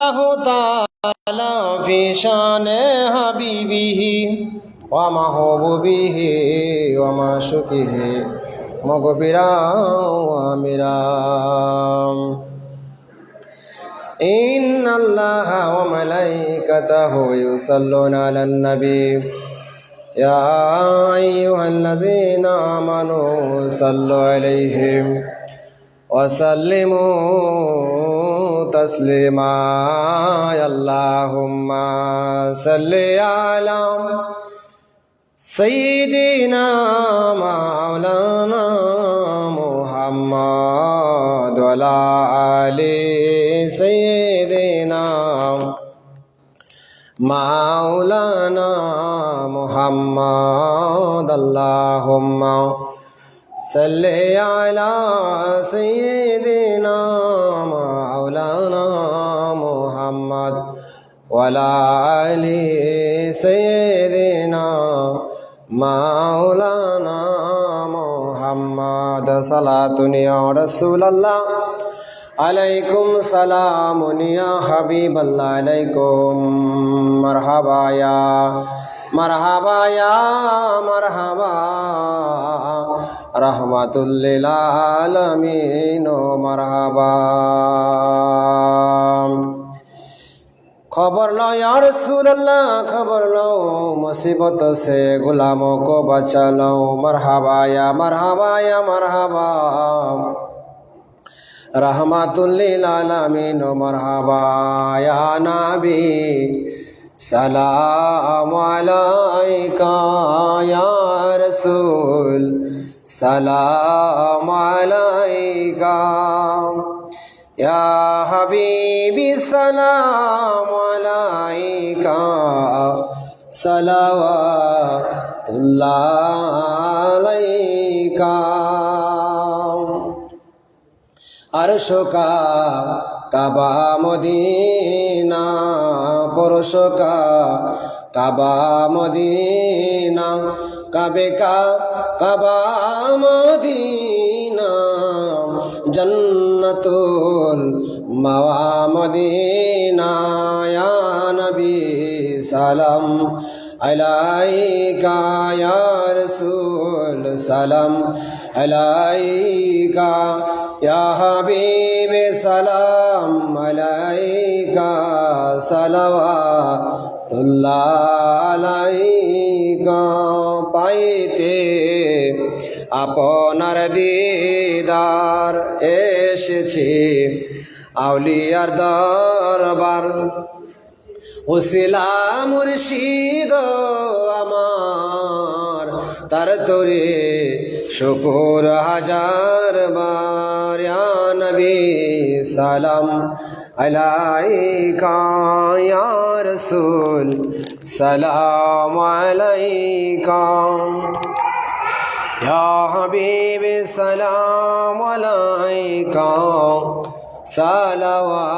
ताला फी शान हबीबिही व महबूबिही व माशुकिही मगबिरा व मिराम इन्नल्लाहा व मलाइकतहु युसल्लूना अलन नबी या अय्युहल्लज़ीना आमनू सल्लु अलैहि वसल्लिमू तस्लीमा अल्लाहुम्मा सल्लि अला सय्यिदिना मौलाना मुहम्मद व अला आलि सय्यिदिना मौलाना मुहम्मद अल्लाहुम्मा सल्लि अला सय्यिदिना मौलाना मुहम्मद व अला आलि सय्यिदिना मौलाना मुहम्मद सलातुन या रसूलल्लाह अलैकुम सलामुन या हबीबल्लाह अलैकुम मरहबा या मरहबा या मरहबा रहमतुल लिल आलमीन मरहबा। खबर लो या रसूलल्लाह, खबर लो मुसीबत से गुलामों को बचा लो। मरहबा या मरहबा या मरहबा रहमतुल लिल आलमीन मरहबा या नबी सलाम अलैका या रसूल सलाम अलैका या हबीबी सलाम अलैका सलावतुल्लाह अलैका। अर्श का काबा मदीना, पुरुष का काबा मदीना, काबे का काबा मदीना, जन्नतुल मवा मदीना या नबी सलाम अलैका या रसूल सलाम अलैका या हबीब सलाम अलैका सलावतुल्लाह अलैका। पाइते আপনার দিদার এসেছে আউলিয়ার দরবার, উসিলা মুর্শিদ আমার তার তোরে শুকুর হাজার বার। ইয়া নবী সালাম আলাইকা ইয়া রাসূল সালাম আলাইকা ইয়া হাবিব সালাম আলাইকা সালাওয়াতুল্লাহ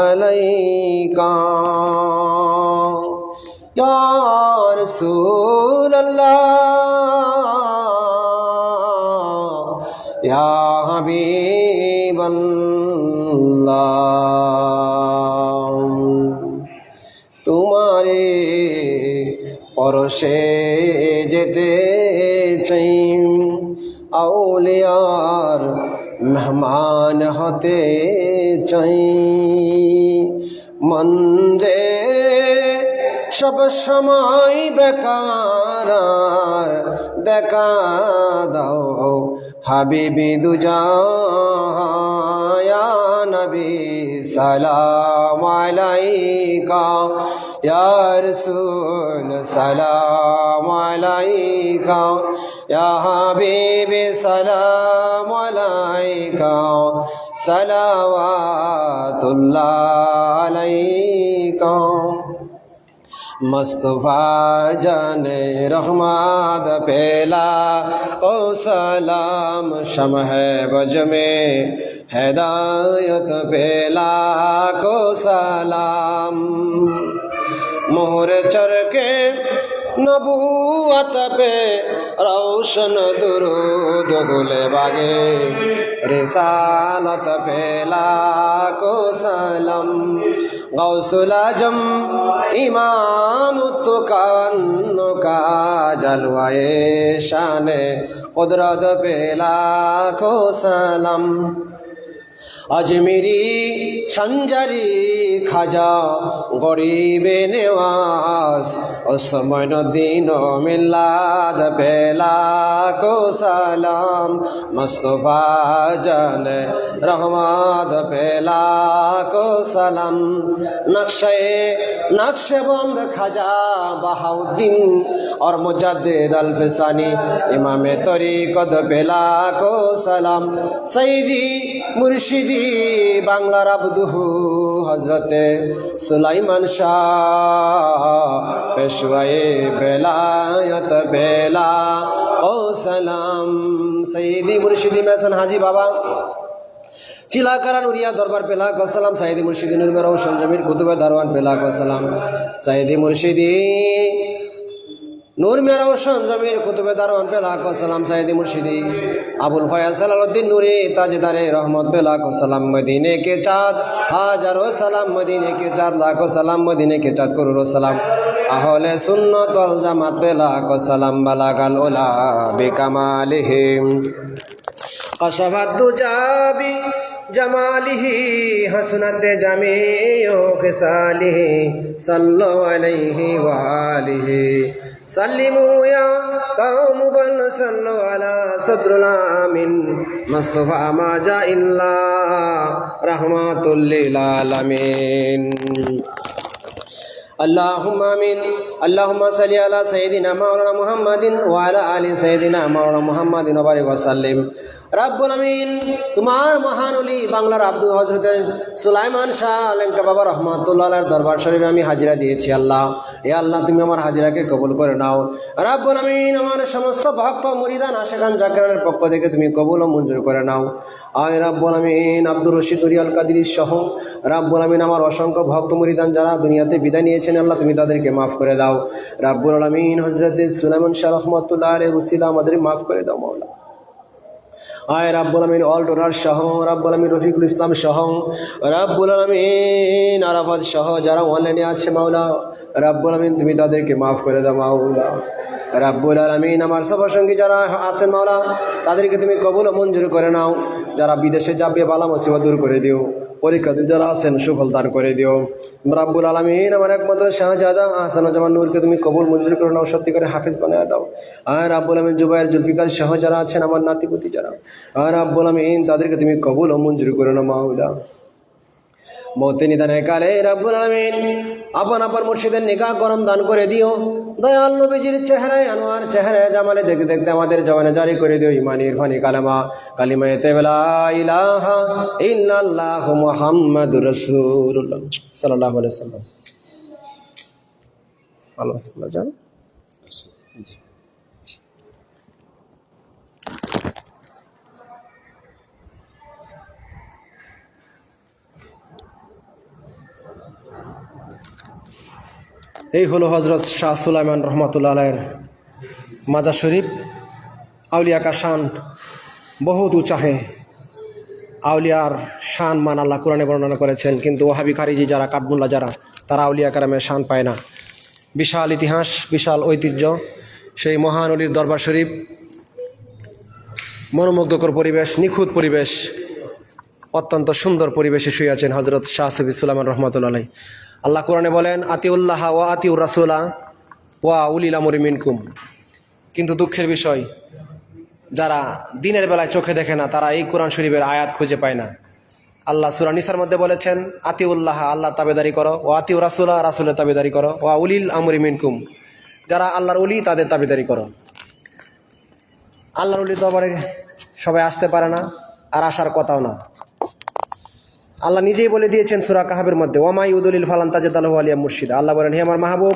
আলাইকা ইয়া রাসূলুল্লাহ ইয়া হাবিবাল্লাহ। তোমারে পরশে যেতে চাই, আউলিয়ার মেহমান হতে চাই, মন যে সব সময় বেকার, দেখা দাও হাবিবি দুজাহান। ইয়া নবী সালাম আলাইকা ইয়া রাসূল সালাম আলাইকা ইয়া হাবিবি সালাম আলাইকা সালাওয়াতুল্লাহ আলাইকা। मुस्तफा जाने रहमत पेला ओ सलाम शमह बज में हिदायत पेला को सलाम। मोहर चर के नबूवत पे रोशन दुरूद गुले बागे रिसालत पे लाखो सलाम गौसुल आजम इमाम का जलवाए शाने कुदरत पे लाखो सलाम अजमेरी संजारी खाजा गरीबे नेवाज ओस्मानुद्दीन मिलाद बेला को सलाम मुस्तफा जान रहमत बेला को सलाम नक्शबंद खाजा बहाउद्दीन और मुजद्दिद अल-फिसानी इमाम तरीक़त बेला को सलाम सईदी मुर्शिदी बांग्लार अब्दुहु हजरते सुलाइमान शाह पेशवाए बेलायत बेला ओ सलाम सईदी मुर्शिदी महसन हाजी बाबा चिलाकारा नुरिया दरबार पे लाख सलाम सईदी मुर्शिदी नूर में रोशन जमीर कुतुब दरवान पे लाख सलाम सईदी मुर्शिदी नूर में रोशन जमीर कुतुबे दारवान पे लाखो सलाम सईदी मुर्शिदी अबुल फयाज सलालुद्दीन नूरी ताजदारे रहमत पे लाखो सलाम मदीने के चाँद हजारों सलाम मदीने के चाँद लाखो सलाम मदीने के चाँद करोड़ों सलाम अहले सुन्नत वल जमात पे लाखो सलाम बलागल उला बिकमालिहिम कशफत दुजा बि जमालिही हसनत जमीओ खिसालिही सल्लल्लाहु अलैहि व आलिहि सल्लिमू या कौम बल सल्लु अला सद्रुल आमीन मुस्तफा मा जा इल्ला रहमतुल लिल आलमीन अल्लाहुम्मा आमीन अल्लाहुम्मा सल्लि अला सय्यिदिना मौलाना मुहम्मदिन व अला आलि सय्यिदिना मौलाना मुहम्मदिन व बारिक व सल्लिम रब्बुल आमीन तुम्हार महान ओली बांग्लार আব্দু হযরত সুলাইমান শাহ আলেমকা বাবা রহমাতুল্লাহ আলাইহির দরবার শরীফে আমি হাজিরা দিয়েছি আল্লাহ হে আল্লাহ তুমি আমার হাজিরাকে কবুল করে নাও রব্বুল আমিন আমার সমস্ত ভক্ত মুরিদান আশিকান জাকিরানের পক্ষ থেকে তুমি কবুল ও মঞ্জুর করে নাও আয় রব্বুল আমিন আব্দুর রশিদ উরিয়াল কাদির সহ রব্বুল আমিন আমার অসংখ্য ভক্ত মুরিদান যারা দুনিয়াতে বিদায় নিয়েছেন আল্লাহ তুমি তাদেরকে maaf করে দাও রব্বুল আমিন হযরত সুলাইমান শাহ রহমাতুল্লাহ আলাইহি ওসিলা আমাদের maaf করে দাও মাওলা आय रब्बुल आमीन ऑल डोनार शाह रब्बुल आमीन रफिकुल इस्लाम शाह रब्बुल आमीन आराफात शाह যারা অনলাইনে আছে মাওলা রব্বুল আমিন তুমি তাদেরকে maaf করে দাও মাওলা রব্বুল আমিন আমার সবার সঙ্গে যারা আছেন মাওলা তাদেরকে তুমি কবুল ও মঞ্জুর করে নাও যারা বিদেশে যাবে বালা মুসিবত দূর করে দিও পরীক্ষাতে যারা আছেন সুফল দান করে দিও রব্বুল আমিন আমার একমাত্র শাহজাদা আহসানুজ্জামান নূরকে তুমি কবুল মঞ্জুর করে নাও সত্যি করে হাফেজ বানায় দাও আর রব্বুল আমিন জুবায়ের জুলফিকার শাহ যারা আছেন আমার নাতিপুতি যারা আর রব্বুল আমিন তাদেরকে তুমি কবুল ও মঞ্জুর করে নাও মাওলা মৌতে নিদানে কালে রব্বুল আমিন আপন আপন মুর্শিদের নিকাহ করম দান করে দিও দয়াল নবীজির চেহারায় আনোয়ার চেহারায় জামালে দেখতে দেখতে আমাদের জবানে জারি করে দিও ইমানি ইরফানি কালামা কালিমায়ে তাইয়্যিবা লা ইলাহা ইল্লাল্লাহু মুহাম্মাদুর রাসূলুল্লাহ সাল্লাল্লাহু আলাইহি ওয়াসাল্লাম আল্লাহ সাল্লাল্লাহু জান এই হলো হযরত শাহ সুলাইমান রহমাতুল্লাহ আলাইহির মাজার শরীফ আউলিয়া কা শান বহুত ऊंचा है আউলিয়ার শান মান আল্লাহ কোরআনে বর্ণনা করেছেন কিন্তু ওহাবি খারিজি যারা কাঠমুল্লা যারা তারা আউলিয়া কারামের শান পায় না বিশাল ইতিহাস বিশাল ঐতিহ্য সেই মহান ওলির দরবার শরীফ মনোমুগ্ধকর পরিবেশ নিখুঁত পরিবেশ অত্যন্ত সুন্দর পরিবেশে শুয়ে আছেন হযরত শাহ সুফি সুলাইমান রহমাতুল্লাহ আলাইহি আল্লাহ কোরআনে বলেন আতিউল্লাহ ওয়া আতিউর রাসূলা ওয়া উলিল আমরি মিনকুম কিন্তু দুঃখের বিষয় যারা দিনের বেলায় চোখে দেখে না তারা এই কোরআন শরীফের আয়াত খুঁজে পায় না আল্লাহ সূরা নিসার মধ্যে বলেছেন আতিউল্লাহ আল্লাহ তাবেদারি করো ওয়া আতিউর রাসূলা রাসূলের তাবেদারি করো ওয়া উলিল আমরি মিনকুম যারা আল্লাহর ওলি তাদের তাবেদারি করো আল্লাহর ওলি দরবারে সবাই আসতে পারে না আর আসার কথাও না আল্লাহ নিজেই বলে দিয়েছেন সূরা কাহাবের মধ্যে ওয়ামা ইউদুলিল ফালান তাজাদালহু আলিয়া মুর্শিদা আল্লাহ বলেন হে আমার মাহবুব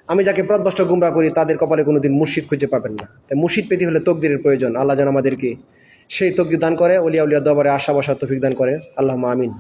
আমি যাকে পথভ্রষ্ট গুমরা করি তাদের কপালে কোনোদিন মুর্শিদ খুঁজে পাবেন না তাই মুর্শিদ পেতে হলে তকদিরের প্রয়োজন আল্লাহ যেন আমাদেরকে সেই তকদির দান করে ওলিয়া উলিয়া দরবারে আশা বসার তৌফিক দান করে আল্লাহুম্মা আমিন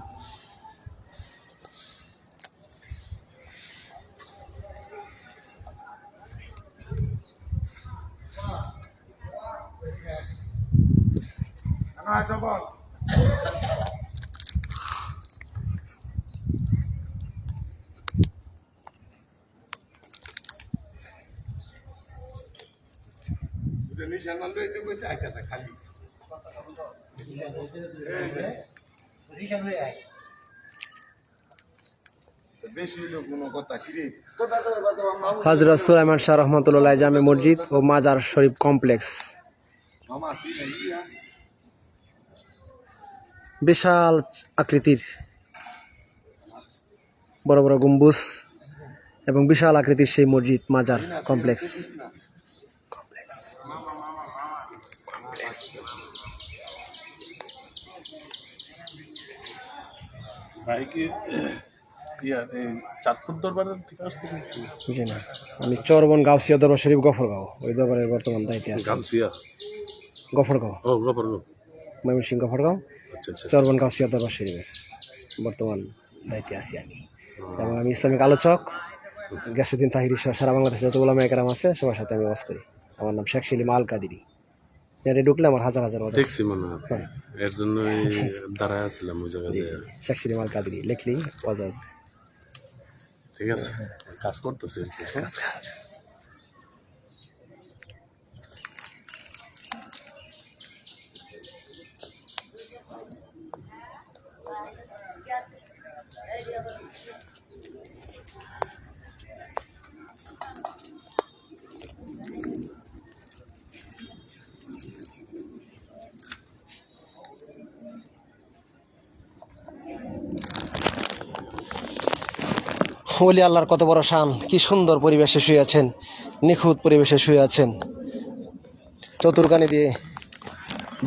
হযরত সুলাইমান শাহ রহমাতুল্লাহ জামে মসজিদ ও মাজার শরীফ কমপ্লেক্স। বিশাল আকৃতির বড় বড় গম্বুজ এবং বিশাল আকৃতির সেই মসজিদ মাজার কমপ্লেক্স। চাঁদপুর দরবারের থেকে আসছে জি না, আমি চরবন গাউসিয়া দরবার শরীফ গফরগাঁও, ওই দরবারের বর্তমান দায়িত্বে আছি। গফরগাঁও, ময়মনসিংহ গফরগাঁও, চরবন গাউসিয়া দরবার শরীফের বর্তমান দায়িত্বে আছি আমি। এবং আমি ইসলামিক আলোচক, গিয়াসউদ্দিন তাহিরি সহ সারা বাংলাদেশের যত ওলামা একরাম আছে সবার সাথে আমি ওয়াজ করি। আমার নাম শেখ সেলিম আল কাদিরি। এটা ঢুকলে আমার হাজার হাজার ওয়াজ দেখছি মনে হয়, এর জন্য দাঁড়ায় আসছিলাম ওই জায়গায়। শেখ সেলিম আল কাদিরি লিখলি ওয়াজ আসবে। ঠিক আছে, কাজ করতেছি। ওলি আল্লাহর কত বড় শান, কি সুন্দর পরিবেশে শুয়ে আছেন, নিখুঁত পরিবেশে শুয়ে আছেন। চতুর্কানি দিয়ে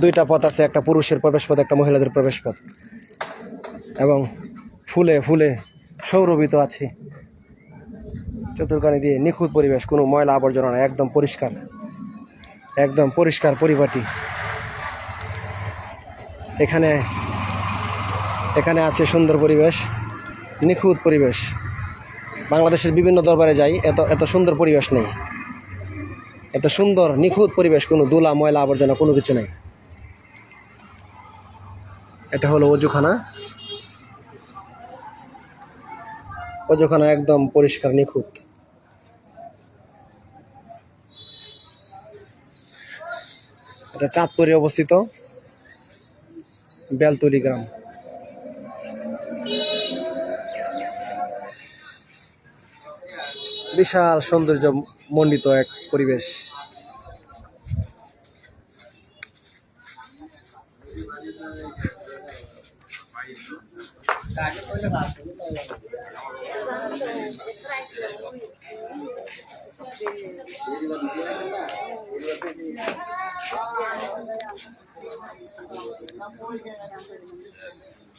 দুইটা পথ আছে, একটা পুরুষের প্রবেশ পথ, একটা মহিলাদের প্রবেশ পথ, এবং ফুলে ফুলে সৌরভিত আছে। চতুর্কানি দিয়ে নিখুঁত পরিবেশ, কোনো ময়লা আবর্জনা না, একদম পরিষ্কার, একদম পরিষ্কার পরিপাটি। এখানে এখানে আছে সুন্দর পরিবেশ, নিখুঁত পরিবেশ। বাংলাদেশের বিভিন্ন দরবারে যাই, এত সুন্দর পরিবেশ নেই, এত সুন্দর নিখুঁত পরিবেশ, কোনো ধুলা ময়লা আবর্জনা কোনো কিছু নেই। এটা হলো অজুখানা, অজুখানা একদম পরিষ্কার নিখুঁত। এটা চাঁদপুরে অবস্থিত, বেলতলি গ্রাম। বিশাল সৌন্দর্য মণ্ডিত এক পরিবেশ।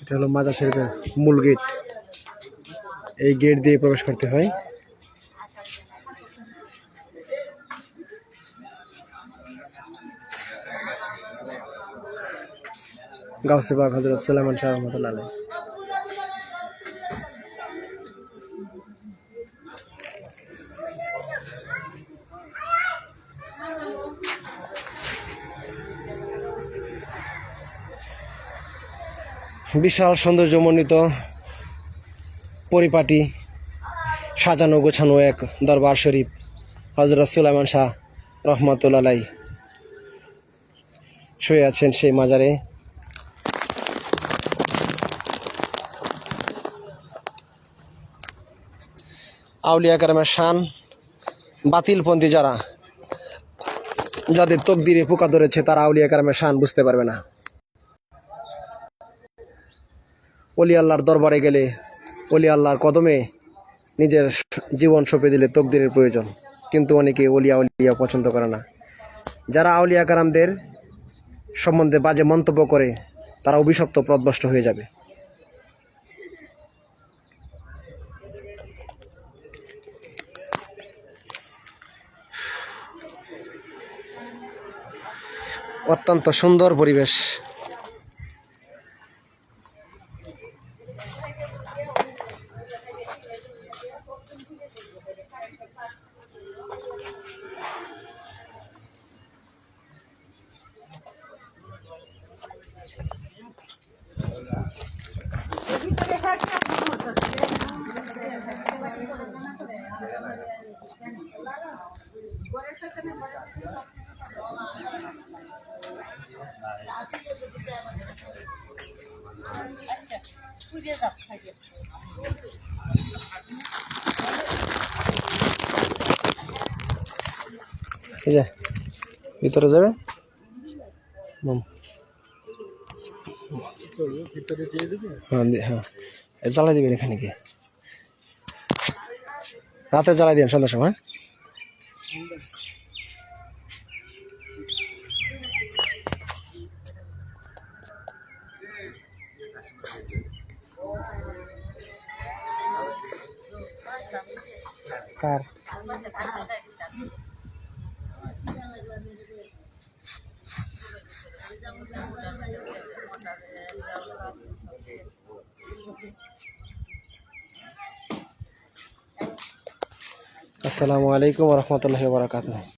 এটা হলো মাজার শরীফের মূল গেট, এই গেট দিয়ে প্রবেশ করতে হয়। গাউসে পাক হযরত সুলাইমান শাহ রহমাতুল্লাহ আলাইহি। বিশাল সৌন্দর্যমণ্ডিত পরিপাটি সাজানো গোছানো এক দরবার শরীফ হযরত সুলাইমান শাহ রহমাতুল্লাহ আলাইহি শুয়ে আছেন সেই মাজারে। আউলিয়া কেরামের শান, বাতিলপন্থী যারা, যাদের তকদিরে পোকা ধরেছে, তারা আউলিয়া কেরামের শান বুঝতে পারবে না। ওলি আল্লাহর দরবারে গেলে, ওলি আল্লাহর কদমে নিজের জীবন সঁপে দিলে তকদিরের প্রয়োজন, কিন্তু অনেকে ওলিয়া উলিয়া পছন্দ করে না। যারা আউলিয়া কেরামদের সম্বন্ধে বাজে মন্তব্য করে, তারা অভিশপ্ত পথভ্রষ্ট হয়ে যাবে। অত্যন্ত সুন্দর পরিবেশ। এই যে ভিতরে যাবে হ্যাঁ জ্বালাই দিবেন এখানে গিয়ে রাতে জ্বালাই দিবেন সন্ধ্যার সময় কার আসসালামু আলাইকুম ওয়া রাহমাতুল্লাহি ওয়া বারাকাতুহু